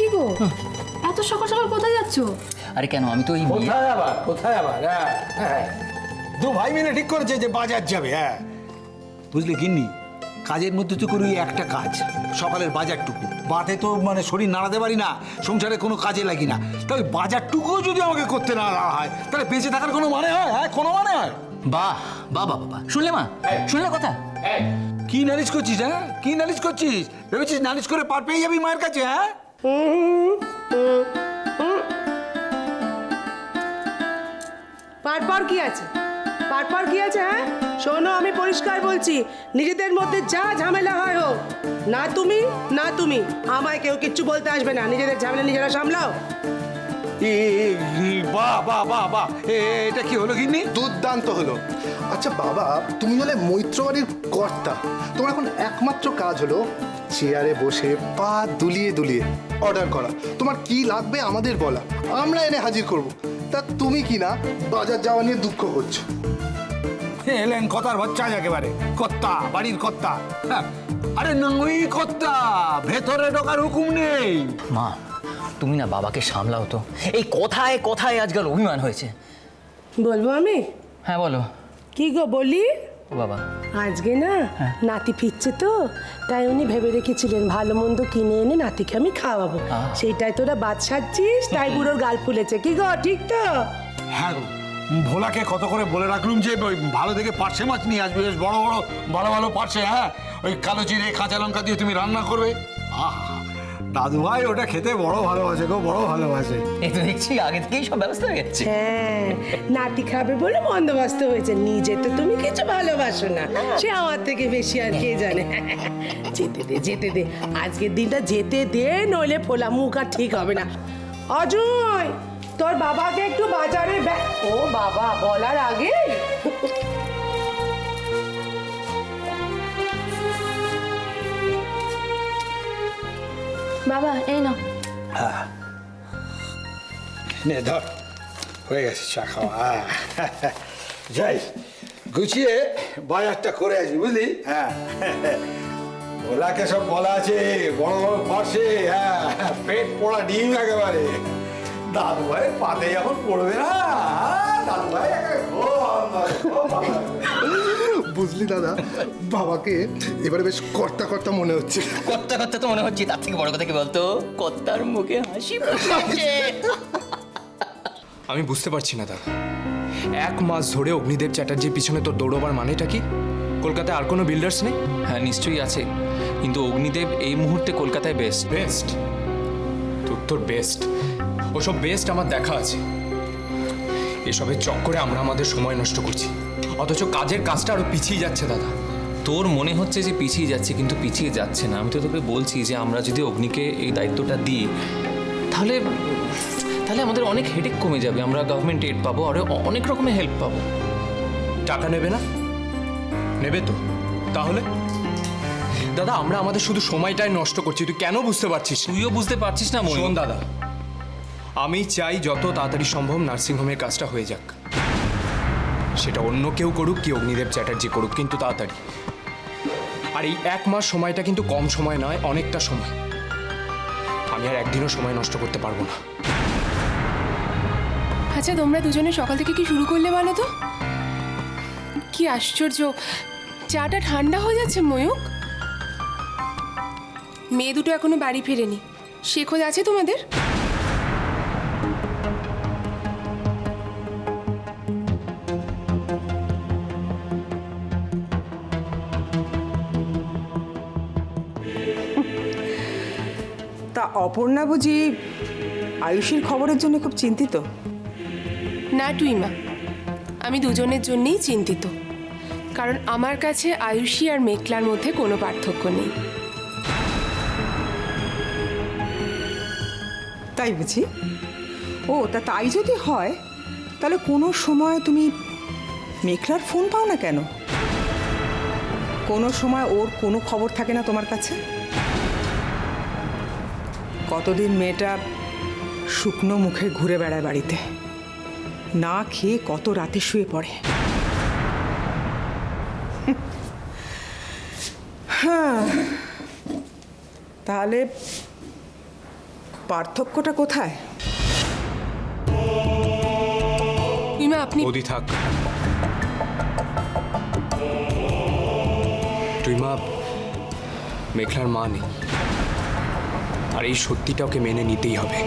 কি গো, এত সকাল সকাল কোথায় যাচ্ছ? আরে কেন, আমি তো এই কোথায় আবার দু ভাই মিলে ঠিক করেছে যে বাজার যাবে। হ্যাঁ বুঝলি গিন্নি, কাজের মধ্যে তো করি একটা কাজ, সকালের বাজারটুকু। বাতে তো মানে শরীর নাড়াতে পারি না, সংসারে কোনো কাজে লাগি না। তাই বাজারটুকুও যদি আমাকে করতে না হয় তাহলে বেঁচে থাকার কোনো মানে হয়? হ্যাঁ কোনো মানে হয়? বাহ বাহ বাহ বাহ, শুনলে মা, শুনলে কথা? কি নালিশ করছিস? হ্যাঁ কি নালিশ করছিস? ভেবেছিস নালিশ করে পার পেয়ে যাবি মায়ের কাছে? হ্যাঁ পারপার কি আছে? পারপার কি আছে? হ্যাঁ শোনো, আমি পরিষ্কার বলছি, নিজেদের মধ্যে যা ঝামেলা হয় হোক, না তুমি না তুমি আমায় কেউ কিচ্ছু বলতে আসবে না। নিজেদের ঝামেলা নিজেরা সামলাও। বাহ বাহ বাহ বাহ, এটা কি হলো গিন্নি? দুর্দান্ত হলো। আচ্ছা বাবা, তুমি হলে মৈত্রবাড়ির কর্তা, তোমার এখন একমাত্র কাজ হলো চেয়ারে বসে পা দুলিয়ে দুলিয়ে অর্ডার করা। তোমার কি লাগবে আমাদের বলা, আমরা এনে হাজির করব। তা তুমি কি না বাজার যাওয়া নিয়ে দুঃখ করছো? এলেন কথার বাচ্চা একেবারে, কর্তা, বাড়ির কর্তা। হ্যাঁ, আরে নই কর্তা, ভেতরে ঢোকার হুকুম নেই। মা তুমি না বাবাকে সামলাও তো, এই কথায় কথায় আজকাল অভিমান হয়েছে। বলবো আমি? হ্যাঁ বলো। কি গো বলি? ও বাবা, আজকে না নাতি ফিরছে তো, তাই উনি ভেবে রেখেছিলেন ভালো মন্দ কিনে এনে নাতিকে আমি খাওয়াবো। সেইটাই তোরা বাদ সাজছিস, তাই বুড়োর গাল ফুলেছে। কি গো, ঠিক তো? হ্যাঁ গো, ভোলাকে কত করে বলে রাখলুম যে ওই ভালো দেখে পার্শে মাছ নিয়ে আসবে, বেশ বড় বড় ভালো ভালো পার্শে। হ্যাঁ ওই কালো জিরে কাঁচা লঙ্কা দিয়ে তুমি রান্না করবে। আহা, দাদু ভাই ওটা খেতে বড় ভালোবাসে গো, বড় ভালোবাসে। এই তো দেখছি আগে থেকেই সব ব্যবস্থা হয়ে যাচ্ছে। হ্যাঁ, নাতি খাবে বলে বন্দোবস্ত হয়েছে। নিজে তো তুমি কিছু ভালোবাসো না, সে আমার থেকে বেশি আর কে জানে। যেতে দে যেতে দে, আজকের দিনটা যেতে দে, নইলে ফোলা মুখ আর ঠিক হবে না। অজয়, তোর বাবাকে একটু বাজারে ও বাবা বলার আগে বাবা এই নাও। নে ধর, হয়ে গেছে চা খাওয়া। যাই গুছিয়ে বাজারটা করে আসি, বুঝলি? হ্যাঁ ভোলাকে সব বলা আছে, বড় বড় পার্শে। হ্যাঁ পেট পোড়া ডিম একেবারে। দাদু ভাই পাতে যখন পড়বে না, দাদু ভাই বুঝলি দাদা, বাবাকে এবারে বেশ কর্তা কর্তা মনে হচ্ছে। কর্তা কর্তা তো মনে হচ্ছে, তার থেকে বড় কথা কি বলতো, কর্তার মুখে হাসি ফুটছে। আমি বুঝতে পারছি না দাদা, 1 মাস ধরে অগ্নিদেব চ্যাটার্জির পিছনে তোর দৌড়বার মানেটা কি? কলকাতায় আর কোনো বিল্ডার্স নেই? হ্যাঁ নিশ্চয়ই আছে, কিন্তু অগ্নিদেব এই মুহূর্তে কলকাতায় বেস্ট। বেস্ট? তোর বেস্ট? ওসব বেস্ট আমার দেখা আছে। এসবের চক্করে আমরা আমাদের সময় নষ্ট করছি, অথচ কাজের কাজটা আরো পিছিয়ে যাচ্ছে দাদা। তোর মনে হচ্ছে যে পিছিয়ে যাচ্ছে, কিন্তু পিছিয়ে যাচ্ছে না। আমি তো তোকে বলছি যে আমরা যদি অগ্নিকে এই দায়িত্বটা দিই, তাহলে তাহলে আমাদের অনেক হেডেক কমে যাবে। আমরা গভর্নমেন্ট এড পাবো, আর অনেক রকমের হেল্প পাবো। টাকা নেবে না? নেবে তো। তাহলে দাদা, আমরা আমাদের শুধু সময়টাই নষ্ট করছি, তুই কেন বুঝতে পারছিস? তুইও বুঝতে পারছিস না ময়ূর? শোন দাদা, আমি চাই যত তাড়াতাড়ি সম্ভব নার্সিংহোমের কাজটা হয়ে যাক। সেটা অন্য কেউ করুক কি অগ্নিদেব চ্যাটার্জি করুক, কিন্তু তাড়াতাড়ি। আর এই 1 মাস সময়টা কিন্তু কম সময় নয়, অনেকটা সময়। আমি আর একদিনও সময় নষ্ট করতে পারবো না। আচ্ছা তোমরা দুজনে সকাল থেকে কি শুরু করলে বলো তো? কি আশ্চর্য, চাটা ঠান্ডা হয়ে যাচ্ছে। ময়ূক, মেয়ে দুটো এখনো বাড়ি ফেরেনি, সে খোঁজ আছে তোমাদের? তা অপর্ণা বুঝি আয়ুষীর খবরের জন্য খুব চিন্তিত? না টুইমা, আমি দুজনের জন্যেই চিন্তিত। কারণ আমার কাছে আয়ুষী আর মেঘলার মধ্যে কোনো পার্থক্য নেই। তাই বুঝি? ও তা তাই যদি হয়, তাহলে কোনো সময় তুমি মেঘলার ফোন পাও না কেন? কোনো সময় ওর কোনো খবর থাকে না তোমার কাছে? কতদিন মেয়েটা শুকনো মুখে ঘুরে বেড়ায় বাড়িতে, না খেয়ে কত রাতে শুয়ে পড়ে। হ্যাঁ, তাহলে পার্থক্যটা কোথায়? তুইমা আপনি বৌদি থাক। টুইমা মেঘলার মা নেই, আর এই সত্যিটা ওকে মেনে নিতেই হবে।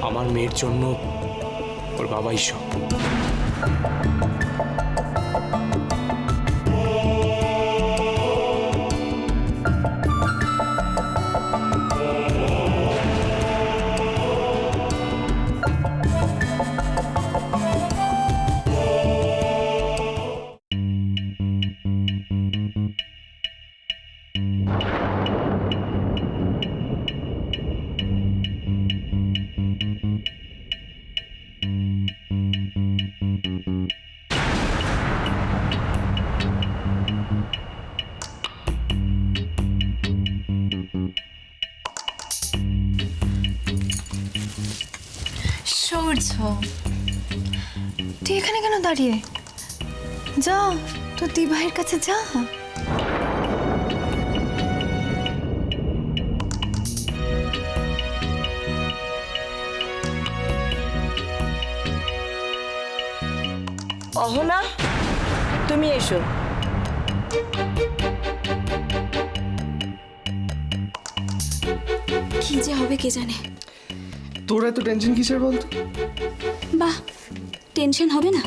আমার মেয়ের জন্য ওর বাবাই সব। সূর্য, তুই এখানে কেন দাঁড়িয়ে? যা, তোর দিভাইয়ের কাছে যা। অহনা, তুমি এসো। কি যে হবে কে জানে। তোর এত টেনশন কিসের বলতো? বাহ, টেনশন হবে না?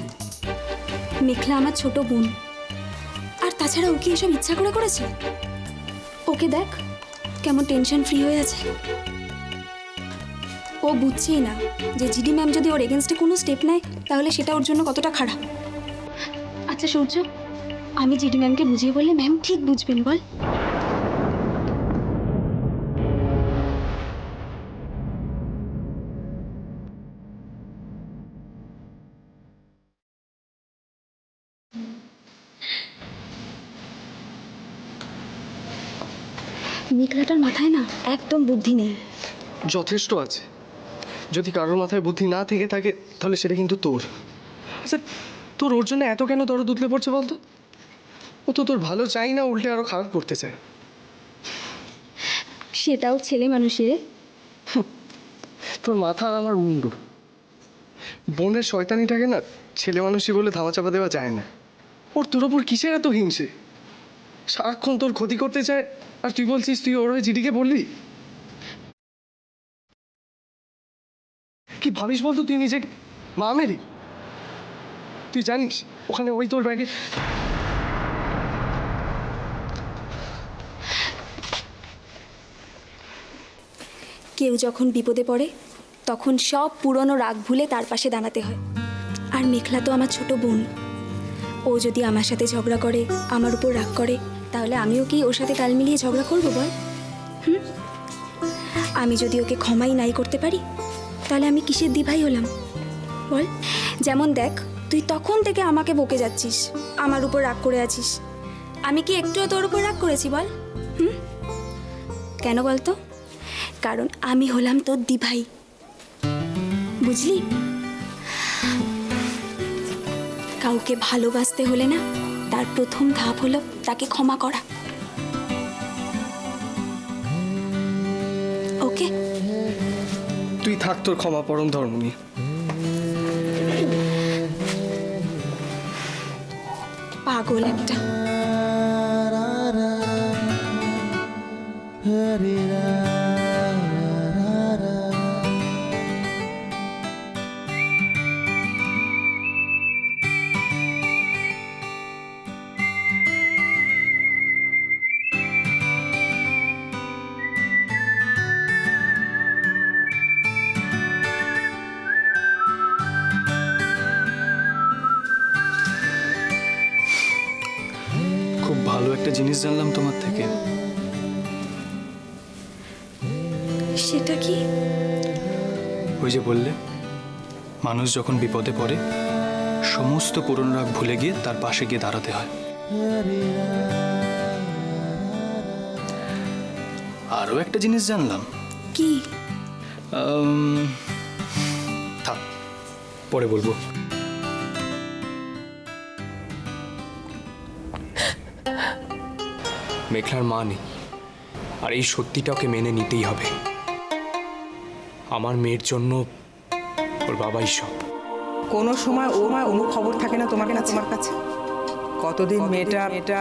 মেঘলা আমার ছোট বোন, আর তাছাড়া ও কি এসব ইচ্ছা করে করেছে? ওকে দেখ কেমন টেনশন ফ্রি হয়ে আছে। ও বুঝছেই না যে জিডি ম্যাম যদি ওর এগেনস্টে কোনো স্টেপ নেয় তাহলে সেটা ওর জন্য কতটা খারাপ। আচ্ছা সূর্য, আমি জিডি ম্যামকে বুঝিয়ে বললে ম্যাম ঠিক বুঝবেন বল? মেঘলাটার মাথায় না একদম বুদ্ধি নেই। যথেষ্ট আছে। যদি কারোর মাথায় বুদ্ধি না থেকে থাকে তাহলে সেটা কিন্তু তোর। আচ্ছা, তোর ওর জন্য এত কেন দরদ উতলে পড়ছে বলতো? ও তো তোর ভালো চাই না, উল্টে আরো খারাপ করতে চায়। সেটাও ছেলে মানুষের। তোর মাথা আর আমার মুন্ডু। বোনের শয়তানিটাকে না ছেলে মানুষই বলে ধামাচাপা দেওয়া যায় না। ওর তোর ওপর কিসের এত হিংসে? সারাক্ষণ তোর ক্ষতি করতে চায়, আর তুই বলছিস তুই ওর হয়ে জিডিকে বললি? কি ভাবিস বলতো তুই নিজে? মা মেরি, তুই জানিস ওখানে ওই তোর ব্যাগে কেউ যখন বিপদে পড়ে তখন সব পুরনো রাগ ভুলে তার পাশে দাঁড়াতে হয়। আর মেঘলা তো আমার ছোট বোন। ও যদি আমার সাথে ঝগড়া করে, আমার উপর রাগ করে, তাহলে আমিও কি ওর সাথে তাল মিলিয়ে ঝগড়া করবো বল? আমি যদি ওকে ক্ষমাই নাই করতে পারি তাহলে আমি কিসের দিভাই হলাম বল? যেমন দেখ, তুই তখন থেকে আমাকে বকে যাচ্ছিস, আমার উপর রাগ করে আছিস। আমি কি একটুও তোর উপর রাগ করেছি বল? কেন বলতো? কারণ আমি হলাম তোর দিভাই, বুঝলি? কাউকে ভালোবাসতে হলে না তার প্রথম ধাপ হলো তাকে ক্ষমা করা। ওকে? তুই থাক তোর ক্ষমা পরম ধর্ম নিয়ে। পাগল একটা। খুব ভালো একটা জিনিস জানলাম তোমার থেকে। সেটা কি? ওই যে বললে, মানুষ যখন বিপদে পড়ে সমস্ত পুরনো রাগ ভুলে গিয়ে তার পাশে গিয়ে দাঁড়াতে হয়। আরও একটা জিনিস জানলাম। কি? থাক, পরে বলবো। মেঘলার মা নেই, আর এই সত্যিটাকে মেনে নিতেই হবে। আমার মেয়ের জন্য ওর বাবাই সব। কোনো সময় কোনো খবর থাকে না তোমার কাছে? কতদিন মেয়েটা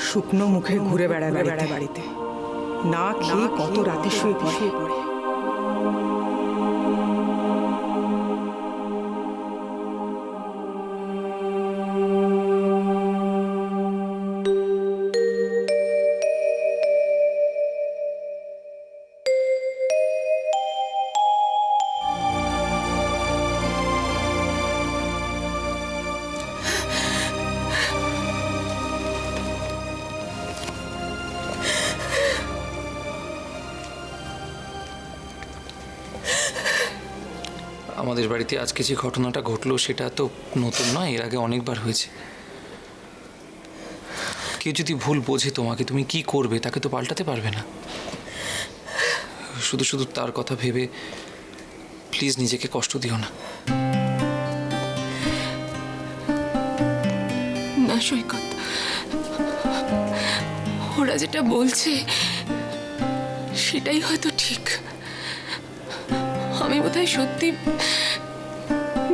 শুকনো মুখে ঘুরে বেড়ায় বাড়িতে, না খেয়ে কত রাতে শুয়ে পড়ে। আমাদের বাড়িতে আজকে যে ঘটনাটা ঘটলো সেটা তো নতুন নয়, এর আগে অনেকবার হয়েছে। কেউ যদি ভুল বোঝে তোমাকে, তুমি কি করবে? তাকে তো পাল্টাতে পারবে না। শুধু শুধু তার কথা ভেবে প্লিজ নিজেকে কষ্ট দিও না। না সৈকত, ওরা যেটা বলছে সেটাই হয়তো ঠিক। আমি বোধহয় সত্যি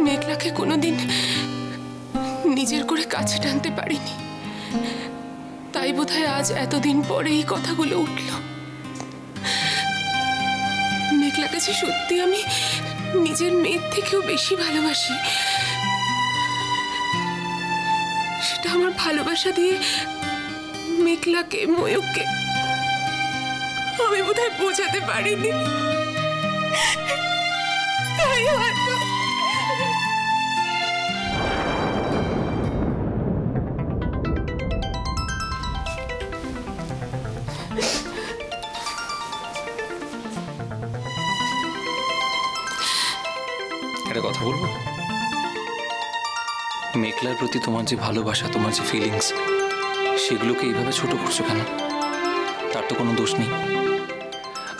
মেঘলাকে কোনোদিন নিজের করে কাছে টানতে পারিনি, তাই বোধহয় আজ এতদিন পরে এই কথাগুলো উঠল। মেঘলাকে যে সত্যি আমি নিজের মেয়ের থেকেও বেশি ভালোবাসি, সেটা আমার ভালোবাসা দিয়ে মেঘলাকে, ময়ূককে আমি বোধহয় বোঝাতে পারিনি। তাই হয়তো একটা কথা বলবো? মেঘলার প্রতি তোমার যে ভালোবাসা, তোমার যে ফিলিংস, সেগুলোকে এইভাবে ছোট করছো কেন? তার তো কোনো দোষ নেই।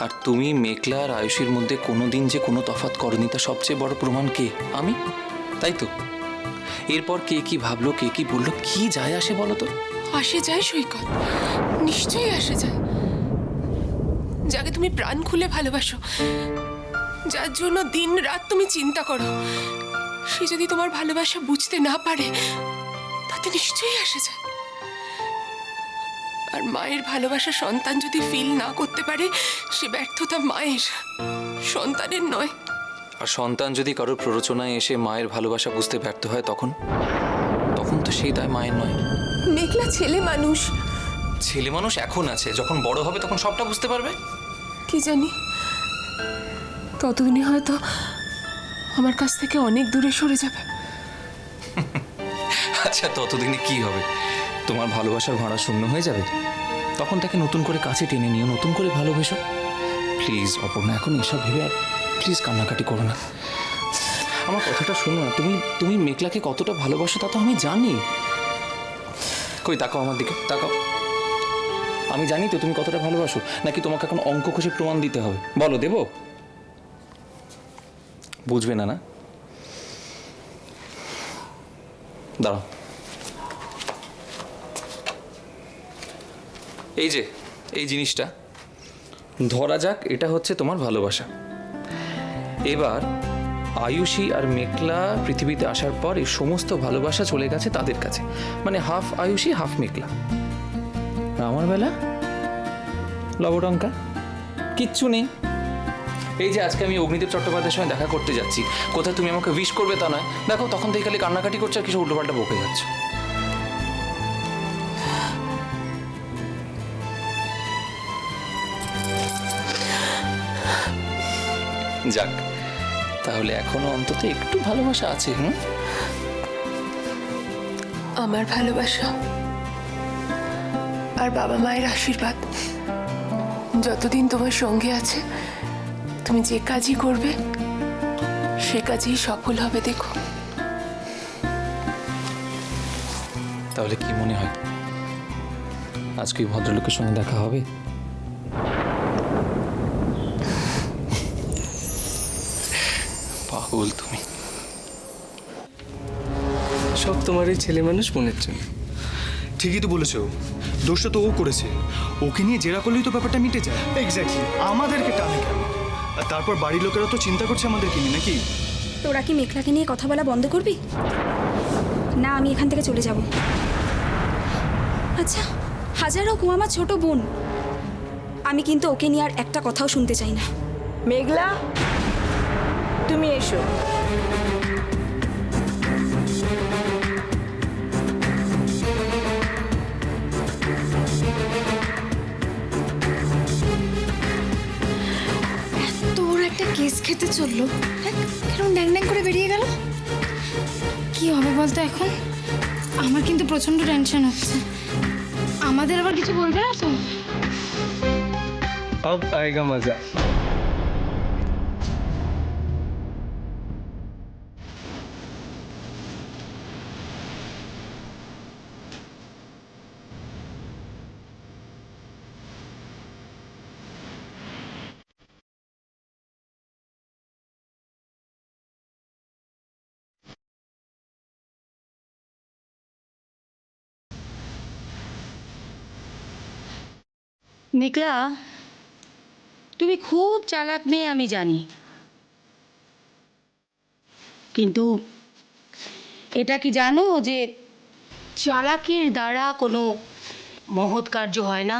আর তুমি মেঘলা আর আয়ুষীর মধ্যে কোনোদিন যে কোনো তফাৎ করনি, তার সবচেয়ে বড় প্রমাণ কে? আমি, তাই তো? এরপর কে কি ভাবলো, কে কি বললো, কি যায় আসে বলো তো? আসে যায় সৈকত, নিশ্চয়ই আসে যায়। যাকে তুমি প্রাণ খুলে ভালোবাসো, যার জন্য দিন রাত তুমি চিন্তা করো, সে যদি তোমার ভালোবাসা বুঝতে না পারে, তাতে নিশ্চয়ই আসে যায়। আর মায়ের ভালোবাসা সন্তান যদি ফিল না করতে পারে, সে ব্যর্থতা মায়ের, সন্তানের নয়। আর সন্তান যদি কারোর প্ররোচনায় এসে মায়ের ভালোবাসা বুঝতে ব্যর্থ হয়, তখন তো সেই দায় মায়ের নয়। মেঘলা ছেলে মানুষ। ছেলে মানুষ এখন আছে, যখন বড় হবে তখন সবটা বুঝতে পারবে। কি জানি, ততদিনে হয়তো আমার কাছ থেকে অনেক দূরে সরে যাবে। আচ্ছা, ততদিনে কি হবে? তোমার ভালোবাসার ভাড়া শূন্য হয়ে যাবে। তখন তাকে নতুন করে কাছে টেনে নিও, নতুন করে ভালোবেসো। প্লিজ অপর্ণা, এখন এসব ভেবে আর প্লিজ কান্নাকাটি করো না। আমার কথাটা শোনো না। তুমি মেঘলাকে কতটা ভালোবাসো তা তো আমি জানি। কই তাকাও আমার দিকে, তাকাও। আমি জানি তো তুমি কতটা ভালোবাসো। নাকি তোমাকে এখন অঙ্ক কষে প্রমাণ দিতে হবে? বলো, দেবো? বুঝবে না, না? দাঁড়াও। এই জিনিসটা ধরা যাক, এটা হচ্ছে তোমার ভালোবাসা। এবার আয়ুষী আর মেঘলা পৃথিবীতে আসার পর এই সমস্ত ভালোবাসা চলে গেছে তাদের কাছে, মানে হাফ আয়ুষী হাফ মেঘলা। আর আমার বেলা লবডঙ্কা, কিচ্ছু নেই। এই যে আজকে আমি অগ্নিদেব চট্টোপাধ্যায়ের সঙ্গে দেখা করতে যাচ্ছি, কোথায় তুমি আমাকে উইশ করবে তা নয়, দেখো তখন থেকে খালি কান্নাকাটি করছে আর কিছু উল্টোপাল্টা বকে যাচ্ছে। যাক, তাহলে এখনো অন্তত একটু ভালোবাসা আছে। আমার ভালোবাসা আর বাবা মায়ের আশীর্বাদ যতদিন তোমার সঙ্গে আছে, তুমি যে কাজই করবে সে কাজেই সফল হবে। দেখো, তাহলে কি মনে হয় আজকে ভদ্রলোকের সঙ্গে দেখা হবে? পাগল তুমি। সব তোমার এই ছেলে মানুষ মনের জন্য। ঠিকই তো বলেছো, দোষটা তো ও করেছে। ওকে নিয়ে জেরা করলেই তো ব্যাপারটা মিটে যায়। এক্স্যাক্টলি, আমাদেরকে টানে কেন? আর তারপর বাড়ির লোকেরা তো চিন্তা করছে আমাদেরকে নিয়ে, নাকি? তোরা কি মেঘলাকে নিয়ে কথা বলা বন্ধ করবি? না, আমি এখান থেকে চলে যাব। আচ্ছা, হাজার হোক ও আমার ছোট বোন, আমি কিন্তু ওকে নিয়ে আর একটা কথাও শুনতে চাই না। মেঘলা, তুমি এসো। তোর একটা কেস খেতে চললো, কেন ড্যাং ড্যাং করে বেরিয়ে গেল? কি হবে বলতো এখন? আমার কিন্তু প্রচন্ড টেনশন হচ্ছে। আমাদের আবার কিছু বলবে না তো? अब आएगा मजा। মেঘলা, তুমি খুব চালাক মেয়ে আমি জানি, কিন্তু এটা কি জানো যে চালাকির দ্বারা কোনো মহৎ কার্য হয় না?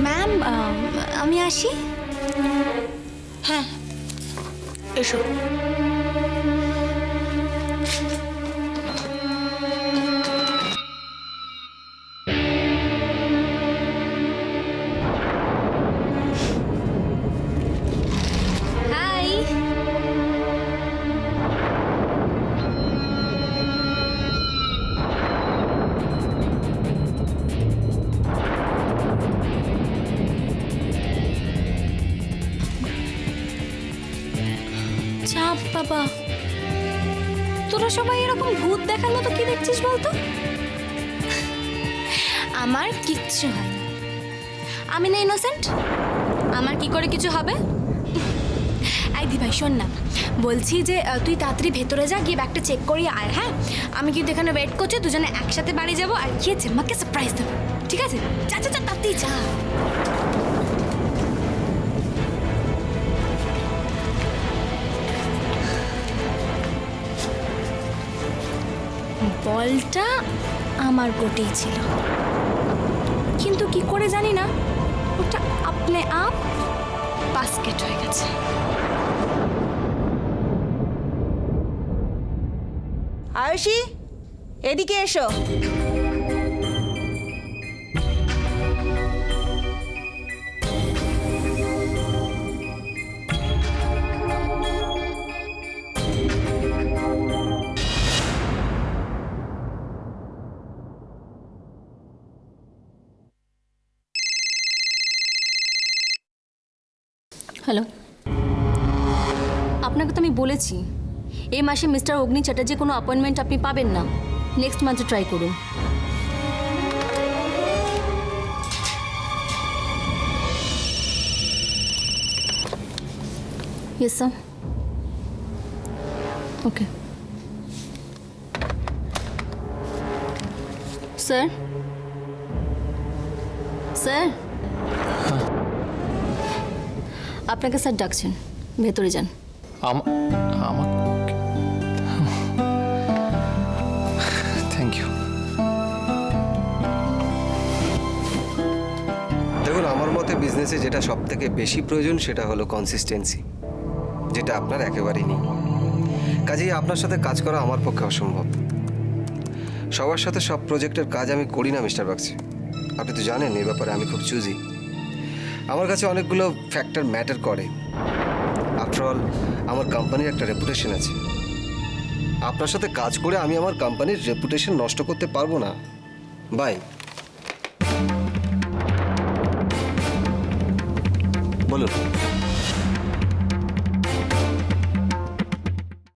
ম্যাম, আমি আসি। হ্যাঁ, এসো। হাই। চাপ বাবা, তোরা সবাই এরকম ভূত দেখার মতো কি দেখছিস বলতো? আমার কিচ্ছু হয় না, আমি না ইনোসেন্ট। আমার কি করে কিছু হবে? এই দি ভাই, শোন না, বলছি যে তুই তাড়াতাড়ি ভেতরে যা, গিয়ে ব্যাগটা চেক করিয়ে আয়। হ্যাঁ, আমি কিন্তু এখানে ওয়েট করছি, দুজনে একসাথে বাড়ি যাবো আর গিয়ে জেম্মাকে সারপ্রাইজ দেবো, ঠিক আছে? যা যা যা, তাড়াতাড়ি যা। বলটা আমার কোটেই ছিল, কিন্তু কি করে জানি না, ওটা আপনে আপ বাস্কেট হয়ে গেছে। আয়ুষী, এদিকে এসো। হ্যালো, আপনাকে তো আমি বলেছি এই মাসে মিস্টার অগ্নি চ্যাটার্জি কোনো অ্যাপয়েন্টমেন্ট আপনি পাবেন না, নেক্সট মান্থে ট্রাই করুন। Yes sir, okay sir. Sir, আপনাকে স্যার ডাকছেন, ভেতরে যান। Thank you. দেখুন, আমার মতে বিজনেসে যেটা সব থেকে বেশি প্রয়োজন সেটা হলো কনসিস্টেন্সি, যেটা আপনার একেবারেই নেই। কাজেই আপনার সাথে কাজ করা আমার পক্ষে অসম্ভব। সবার সাথে সব প্রজেক্টের কাজ আমি করি না মিস্টার বাগচি, আপনি তো জানেন এই ব্যাপারে আমি খুব চুজি। আমার কাছে অনেকগুলো ফ্যাক্টর ম্যাটার করে। আফটারঅল আমার কোম্পানির একটা রেপুটেশন আছে। আপনার সাথে কাজ করে আমি আমার কোম্পানির রেপুটেশন নষ্ট করতে পারবো না। বাই। বলুন।